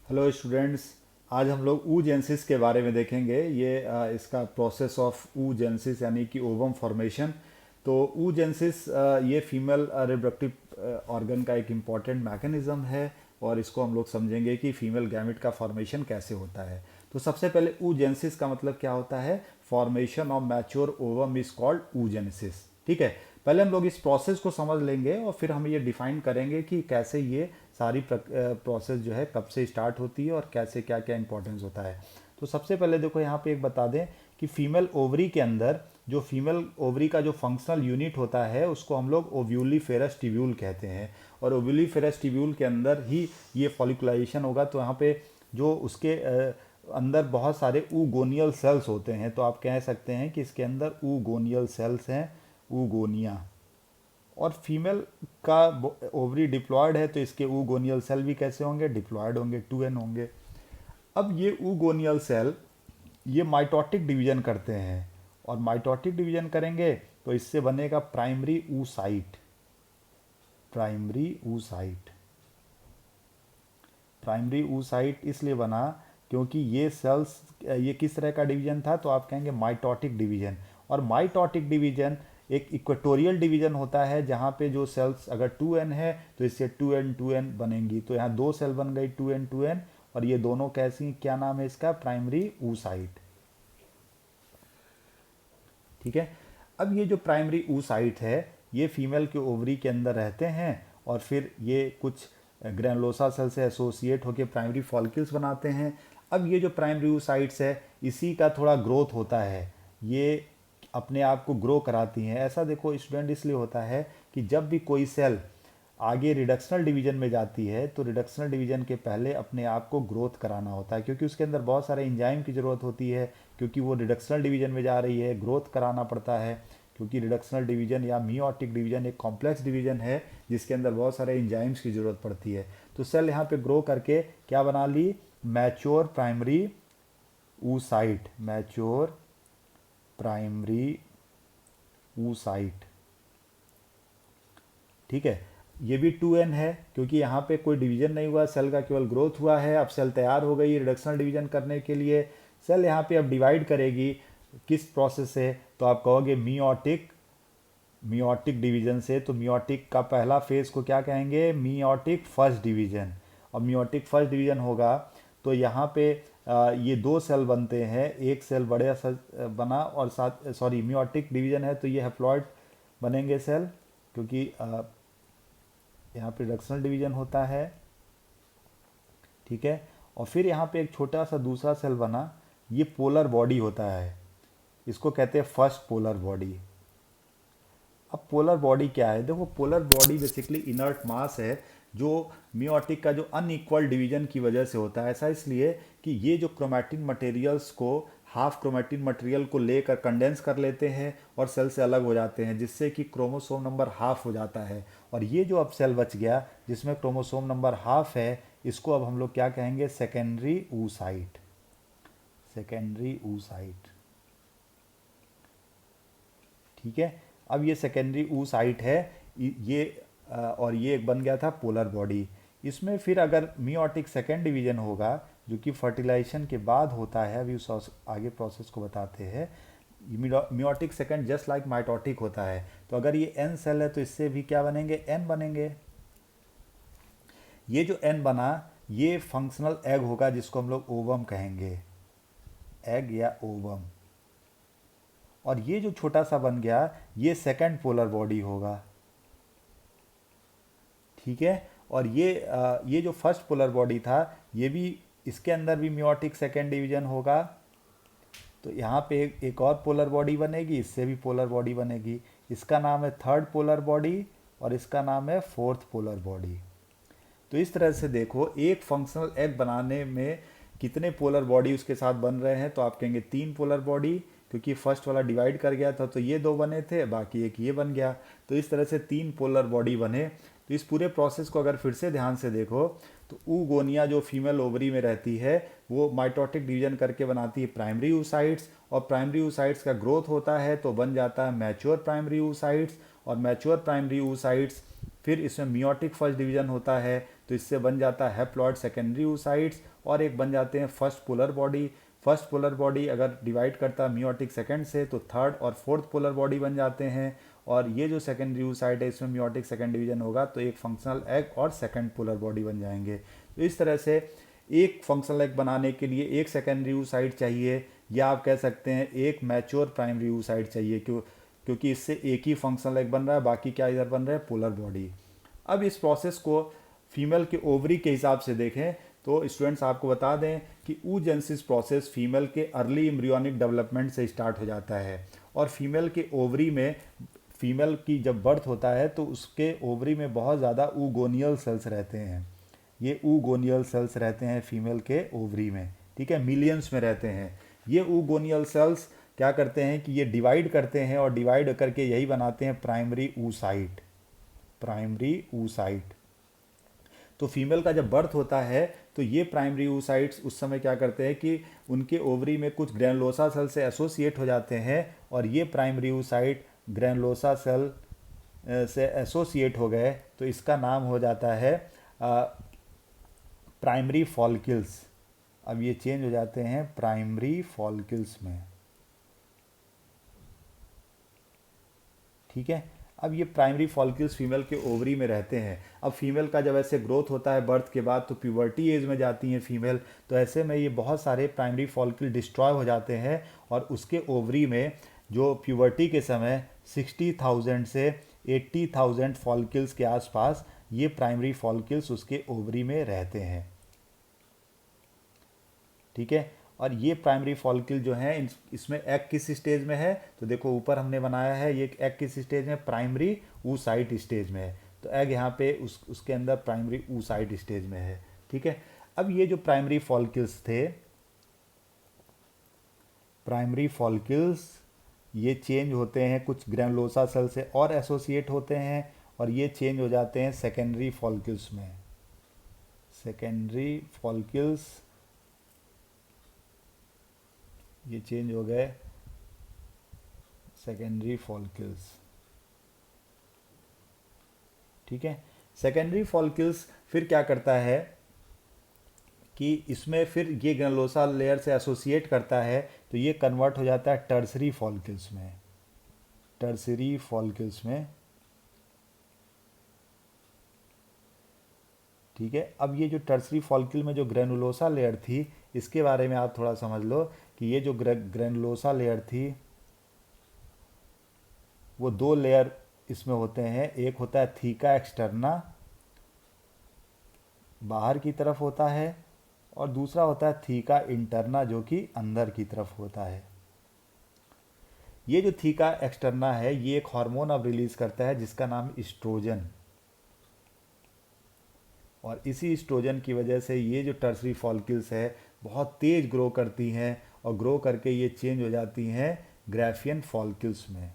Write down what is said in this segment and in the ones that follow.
Hello students. आज हम लोग oogenesis के बारे में देखेंगे। ये इसका प्रोसेस ऑफ oogenesis यानी कि ओवम फॉर्मेशन। तो oogenesis ये फीमेल रिप्रोडक्टिव ऑर्गन का एक इम्पॉर्टेंट मैकेनिज्म है और इसको हम लोग समझेंगे कि फीमेल गैमेट का फॉर्मेशन कैसे होता है। तो सबसे पहले oogenesis का मतलब क्या होता है? Formation of mature ovum is called oogenesis। ठीक है, पहले हम लोग इस प्रोसेस को समझ लेंगे और फिर हम ये डिफाइन करेंगे कि कैसे ये सारी प्रोसेस जो है कब से स्टार्ट होती है और कैसे क्या क्या इंपॉर्टेंस होता है। तो सबसे पहले देखो यहाँ पे एक बता दें कि फीमेल ओवरी के अंदर जो फीमेल ओवरी का जो फंक्शनल यूनिट होता है उसको हम लोग ओव्यूलिफेरस ट्यूब्यूल कहते हैं। और ओव्यूलिफेरस ट्यूब्यूल के अंदर ही ये फॉलिकुलाइजेशन होगा। तो यहाँ पे जो उसके अंदर बहुत सारे ऊगोनियल सेल्स होते हैं, तो आप कह सकते हैं कि इसके अंदर ऊगोनियल सेल्स हैं, ऊगोनिया। और फीमेल का ओवरी डिप्लॉयड है तो इसके ऊगोनियल सेल भी कैसे होंगे? डिप्लॉयड होंगे, 2n होंगे। अब ये ऊगोनियल सेल ये माइटोटिक डिवीजन करते हैं और माइटोटिक डिवीजन करेंगे तो इससे बनेगा primary oocyte. Primary oocyte, primary oocyte इसलिए बना क्योंकि ये सेल्स ये किस तरह का डिवीजन था? तो आप कहेंगे माइटोटिक डिवीजन। और माइटोटिक डिवीजन एक इक्वेटोरियल डिवीजन होता है जहाँ पे जो सेल्स अगर 2n है तो इससे 2n बनेंगी। तो यहाँ दो सेल बन गई 2n और ये दोनों कैसी, क्या नाम है इसका? Primary oocyte. ठीक है, अब ये जो प्राइमरी ऊसाइट है ये फीमेल के ओवरी के अंदर रहते हैं और फिर ये कुछ ग्रैनुलोसा सेल से एसोसिएट होकर प्राइमरी फॉलिकल्स बनाते हैं। अब ये जो प्राइमरी ऊसाइट्स है इसी का थोड़ा ग्रोथ होता है, ये अपने आप को ग्रो कराती हैं। ऐसा देखो स्टूडेंट इसलिए होता है कि जब भी कोई सेल आगे रिडक्शनल डिवीजन में जाती है तो रिडक्शनल डिवीजन के पहले अपने आप को ग्रोथ कराना होता है, क्योंकि उसके अंदर बहुत सारे एंजाइम की ज़रूरत होती है। क्योंकि वो रिडक्शनल डिवीजन में जा रही है, ग्रोथ कराना पड़ता है। क्योंकि रिडक्शनल डिवीजन या मियोटिक डिवीजन एक कॉम्प्लेक्स डिवीजन है जिसके अंदर बहुत सारे एंजाइम्स की ज़रूरत पड़ती है। तो सेल यहाँ पे ग्रो करके क्या बना ली? Mature primary oocyte. Mature primary oocyte. ठीक है, ये भी 2n है क्योंकि यहाँ पे कोई डिवीजन नहीं हुआ, सेल का केवल ग्रोथ हुआ है। अब सेल तैयार हो गई रिडक्शनल डिवीजन करने के लिए। सेल यहाँ पे अब डिवाइड करेगी किस प्रोसेस से? तो आप कहोगे मियोटिक, मियोटिक डिवीजन से। तो मियोटिक का पहला फेज को क्या कहेंगे? Meiotic first division. और मियोटिक फर्स्ट डिवीजन होगा तो यहाँ पे ये दो सेल बनते हैं, एक सेल बड़े सा बना और साथ सॉरी मियोटिक डिवीजन है तो ये हैप्लॉइड बनेंगे सेल, क्योंकि यहाँ पे रिडक्शनल डिवीजन होता है। ठीक है, और फिर यहाँ पे एक छोटा सा दूसरा सेल बना, ये पोलर बॉडी होता है, इसको कहते हैं फर्स्ट पोलर बॉडी। अब पोलर बॉडी क्या है? देखो पोलर बॉडी बेसिकली इनर्ट मास है जो मियोटिक का जो अनइक्वल डिवीजन की वजह से होता है। ऐसा इसलिए कि ये जो क्रोमैटिन मटेरियल्स को हाफ क्रोमैटिन मटेरियल को लेकर कंडेंस कर लेते हैं और सेल से अलग हो जाते हैं, जिससे कि क्रोमोसोम नंबर हाफ हो जाता है। और ये जो अब सेल बच गया जिसमें क्रोमोसोम नंबर हाफ है, इसको अब हम लोग क्या कहेंगे? Secondary oocyte. Secondary oocyte. ठीक है, अब ये सेकेंडरी ऊसाइट है ये और ये एक बन गया था पोलर बॉडी। इसमें फिर अगर मियोटिक सेकेंड डिवीजन होगा जो कि फर्टिलाइजेशन के बाद होता है, अभी उस आगे प्रोसेस को बताते हैं। Meiotic second just like mitotic होता है। तो अगर ये एन सेल है तो इससे भी क्या बनेंगे? एन बनेंगे। ये जो एन बना ये फंक्शनल एग होगा जिसको हम लोग ओवम कहेंगे, एग या ओवम। और ये जो छोटा सा बन गया ये सेकंड पोलर बॉडी होगा। ठीक है, और ये जो फर्स्ट पोलर बॉडी था ये भी, इसके अंदर भी मियोटिक सेकेंड डिवीजन होगा। तो यहाँ पे एक और पोलर बॉडी बनेगी, इससे भी पोलर बॉडी बनेगी। इसका नाम है थर्ड पोलर बॉडी और इसका नाम है फोर्थ पोलर बॉडी। तो इस तरह से देखो एक फंक्शनल एग बनाने में कितने पोलर बॉडी उसके साथ बन रहे हैं? तो आप कहेंगे 3 पोलर बॉडी, क्योंकि फर्स्ट वाला डिवाइड कर गया था तो ये दो बने थे, बाकी एक ये बन गया। तो इस तरह से 3 पोलर बॉडी बने। तो इस पूरे प्रोसेस को अगर फिर से ध्यान से देखो तो ऊगोनिया जो फीमेल ओवरी में रहती है वो माइटोटिक डिवीजन करके बनाती है प्राइमरी ऊसाइट्स, और प्राइमरी ऊसाइट्स का ग्रोथ होता है तो बन जाता है मैच्योर प्राइमरी ऊसाइट्स। और मैच्योर प्राइमरी ऊसाइट्स फिर इसमें मियोटिक फर्स्ट डिवीजन होता है तो इससे बन जाता है हैप्लॉइड सेकेंडरी oocytes, और एक बन जाते हैं first polar body. First polar body अगर डिवाइड करता है मियोटिक सेकेंड से तो थर्ड और फोर्थ पोलर बॉडी बन जाते हैं, और ये जो सेकेंडरी oocyte है इसमें मियोटिक सेकेंड डिवीजन होगा तो एक फंक्शनल एग और सेकेंड पोलर बॉडी बन जाएंगे। तो इस तरह से एक फंक्शनल एग बनाने के लिए एक सेकेंडरी oocyte चाहिए, या आप कह सकते हैं एक मैच्योर प्राइमरी oocyte चाहिए, क्योंकि इससे एक ही फंक्शनल एग बन रहा है, बाकी क्या इधर बन रहा है, पोलर बॉडी। अब इस प्रोसेस को फीमेल के ओवरी के हिसाब से देखें तो स्टूडेंट्स आपको बता दें कि oogenesis प्रोसेस फीमेल के अर्ली एम्ब्रियोनिक डेवलपमेंट से स्टार्ट हो जाता है, और फीमेल के ओवरी में, फीमेल की जब बर्थ होता है तो उसके ओवरी में बहुत ज़्यादा oogonial सेल्स रहते हैं। ये oogonial सेल्स रहते हैं फीमेल के ओवरी में, ठीक है, मिलियंस में रहते हैं। ये oogonial सेल्स क्या करते हैं कि ये डिवाइड करते हैं, और डिवाइड करके यही बनाते हैं प्राइमरी oocyte। Primary oocyte। तो फीमेल का जब बर्थ होता है तो ये प्राइमरी oocytes उस समय क्या करते हैं कि उनके ओवरी में कुछ ग्रैनुलोसा सेल से एसोसिएट हो जाते हैं, और ये प्राइमरी oocyte ग्रैनुलोसा सेल से एसोसिएट हो गए तो इसका नाम हो जाता है प्राइमरी फॉलिकल्स। अब ये चेंज हो जाते हैं प्राइमरी फॉलिकल्स में, ठीक है। अब ये प्राइमरी फॉलिकल्स फीमेल के ओवरी में रहते हैं। अब फीमेल का जब ऐसे ग्रोथ होता है बर्थ के बाद तो प्यूबर्टी एज में जाती हैं फीमेल, तो ऐसे में ये बहुत सारे प्राइमरी फॉलिकल डिस्ट्रॉय हो जाते हैं, और उसके ओवरी में जो प्यूबर्टी के समय 60,000 से 80,000 फॉलिकल्स के आसपास ये प्राइमरी फॉलिकल्स उसके ओवरी में रहते हैं, ठीक है। और ये प्राइमरी फॉलिकल जो है इसमें एग किस स्टेज में है, तो देखो ऊपर हमने बनाया है ये एग किस स्टेज में, प्राइमरी oocyte स्टेज में है। तो एग यहाँ पे उसके अंदर प्राइमरी oocyte स्टेज में है, ठीक है। अब ये जो प्राइमरी फॉलिकल्स थे, प्राइमरी फॉलिकल्स ये चेंज होते हैं कुछ ग्रैनुलोसा सेल से और एसोसिएट होते हैं, और ये चेंज हो जाते हैं सेकेंडरी फॉलिकल्स में। सेकेंडरी फॉलिकल्स ये चेंज हो गए सेकेंडरी फॉलिकल्स, ठीक है। सेकेंडरी फॉलिकल्स फिर क्या करता है कि इसमें फिर ये ग्रैनुलोसा लेयर से एसोसिएट करता है तो ये कन्वर्ट हो जाता है टर्सरी फॉलिकल्स में। टर्सरी फॉलिकल्स में, ठीक है। अब ये जो टर्सरी फॉलिकल में जो ग्रैनुलोसा लेयर थी इसके बारे में आप थोड़ा समझ लो कि ये जो ग्रैनुलोसा लेयर थी वो दो लेयर इसमें होते हैं। एक होता है थीका एक्सटर्ना, बाहर की तरफ होता है, और दूसरा होता है थीका इंटरना जो कि अंदर की तरफ होता है। ये जो थीका एक्सटर्ना है ये एक हार्मोन अब रिलीज करता है जिसका नाम एस्ट्रोजन, और इसी एस्ट्रोजन की वजह से ये जो टर्सरी फॉलिकल्स है बहुत तेज ग्रो करती हैं, और ग्रो करके ये चेंज हो जाती हैं ग्राफियन फॉलिकल्स में,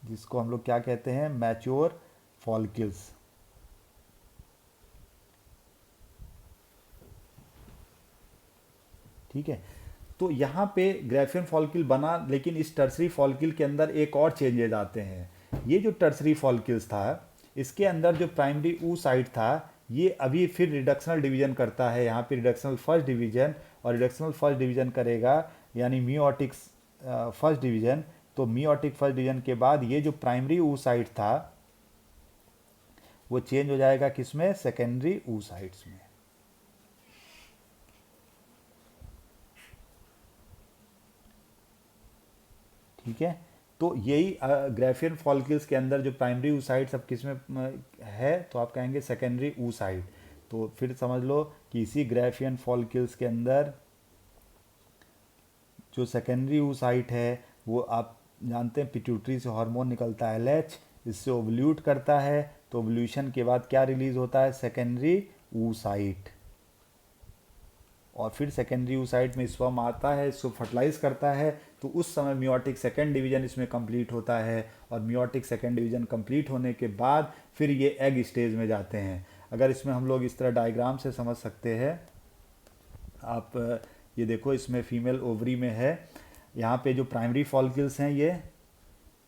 जिसको हम लोग क्या कहते हैं, मैच्योर फॉलिकल्स, ठीक है। तो यहाँ पे ग्राफियन फॉलिकल बना, लेकिन इस टर्सरी फॉलिकल के अंदर एक और चेंजेज आते हैं। ये जो टर्सरी फॉलिकल्स था इसके अंदर जो प्राइमरी oocyte था ये अभी फिर रिडक्शनल डिवीजन करता है, यहाँ पे रिडक्शनल फर्स्ट डिवीजन, और रिडक्शनल फर्स्ट डिवीजन करेगा यानी मियोटिक फर्स्ट डिवीजन। तो मियोटिक फर्स्ट डिवीजन के बाद ये जो प्राइमरी oocyte था वो चेंज हो जाएगा किसमें, सेकेंडरी oocytes में, ठीक है। तो यही ग्राफियन फॉलिकल्स के अंदर जो प्राइमरी oocyte सब किस में है, तो आप कहेंगे सेकेंडरी oocyte। तो फिर समझ लो कि इसी ग्राफियन फॉलिकल्स के अंदर जो सेकेंडरी oocyte है वो आप जानते हैं पिट्यूटरी से हार्मोन निकलता है LH, इससे ओवल्यूट करता है, तो ओवल्यूशन के बाद क्या रिलीज होता है, सेकेंडरी oocyte, और फिर सेकेंडरी oocyte में स्पर्म आता है, इसको फर्टिलाइज करता है, तो उस समय मियोटिक सेकेंड डिवीजन इसमें कंप्लीट होता है, और मियोटिक सेकेंड डिवीजन कंप्लीट होने के बाद फिर ये एग स्टेज में जाते हैं। अगर इसमें हम लोग इस तरह डायग्राम से समझ सकते हैं, आप ये देखो इसमें फीमेल ओवरी में है, यहाँ पे जो प्राइमरी फॉलिकल्स हैं ये,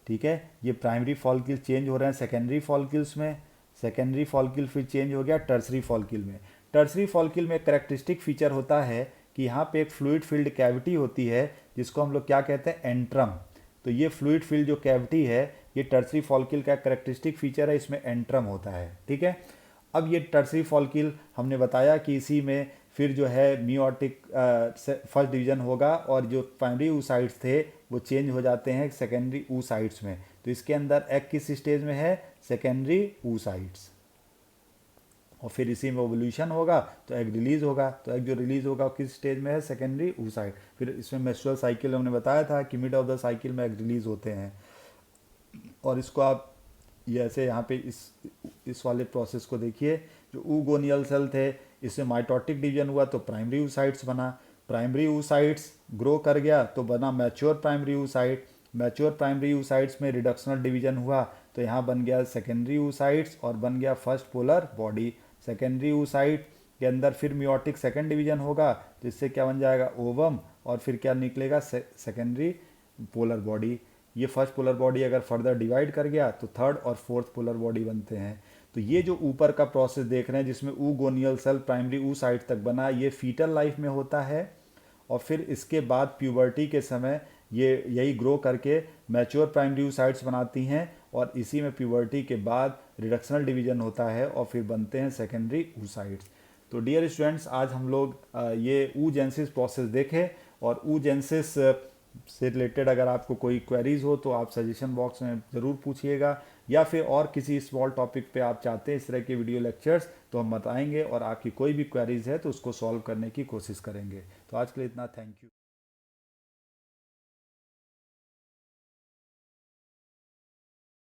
ठीक है, ये प्राइमरी फॉलिकल चेंज हो रहे हैं सेकेंडरी फॉलिकल्स में, सेकेंडरी फॉलिकल फिर चेंज हो गया टर्सरी फॉलिकल में। टर्सरी फॉलिकल में एक करेक्टरिस्टिक फीचर होता है कि यहाँ पे एक फ्लूइड फिल्ड कैविटी होती है जिसको हम लोग क्या कहते हैं, एंट्रम। तो ये फ्लूइड फिल्ड जो कैविटी है ये टर्सरी फॉलिकल का करेक्टरिस्टिक फीचर है, इसमें एंट्रम होता है, ठीक है। अब ये टर्सरी फॉलिकल हमने बताया कि इसी में फिर जो है मियोटिक फर्स्ट डिवीजन होगा और जो प्राइमरी oocytes थे वो चेंज हो जाते हैं सेकेंडरी oocytes में। तो इसके अंदर एग किस स्टेज में है, सेकेंडरी oocytes, और फिर इसी में ओवल्यूशन होगा तो एग रिलीज होगा। तो एग जो रिलीज होगा वो किस स्टेज में है, सेकेंडरी oocyte। फिर इसमें मेंस्ट्रुअल साइकिल हमने बताया था कि मिड ऑफ द साइकिल में एग रिलीज होते हैं। और इसको आप ये ऐसे यहाँ पे इस वाले प्रोसेस को देखिए, जो oogonial सेल थे इसमें माइटोटिक डिवीजन हुआ तो प्राइमरी oocytes बना, प्राइमरी oocytes ग्रो कर गया तो बना mature primary oocyte, mature primary oocytes में रिडक्शनल डिवीजन हुआ तो यहाँ बन गया सेकेंडरी oocytes और बन गया first polar body. Secondary oocyte के अंदर फिर मियोटिक सेकेंड डिवीजन होगा तो इससे क्या बन जाएगा, ओवम, और फिर क्या निकलेगा, सेकेंडरी पोलर बॉडी। ये फर्स्ट पोलर बॉडी अगर फर्दर डिवाइड कर गया तो थर्ड और फोर्थ पोलर बॉडी बनते हैं। तो ये जो ऊपर का प्रोसेस देख रहे हैं जिसमें oogonial सेल प्राइमरी oocyte तक बना, ये फीटल लाइफ में होता है। और फिर इसके बाद प्यूबर्टी के समय ये यही ग्रो करके मैच्योर प्राइमरी oocytes बनाती हैं और इसी में प्यूबर्टी के बाद रिडक्शनल डिवीजन होता है और फिर बनते हैं सेकेंडरी oocytes। तो डियर स्टूडेंट्स, आज हम लोग ये oogenesis प्रोसेस देखे। और oogenesis से रिलेटेड अगर आपको कोई क्वेरीज हो तो आप सजेशन बॉक्स में ज़रूर पूछिएगा, या फिर और किसी स्मॉल टॉपिक पे आप चाहते हैं इस तरह के वीडियो लेक्चर्स तो हम बताएंगे और आपकी कोई भी क्वेरीज है तो उसको सॉल्व करने की कोशिश करेंगे। तो आज के लिए इतना, थैंक यू।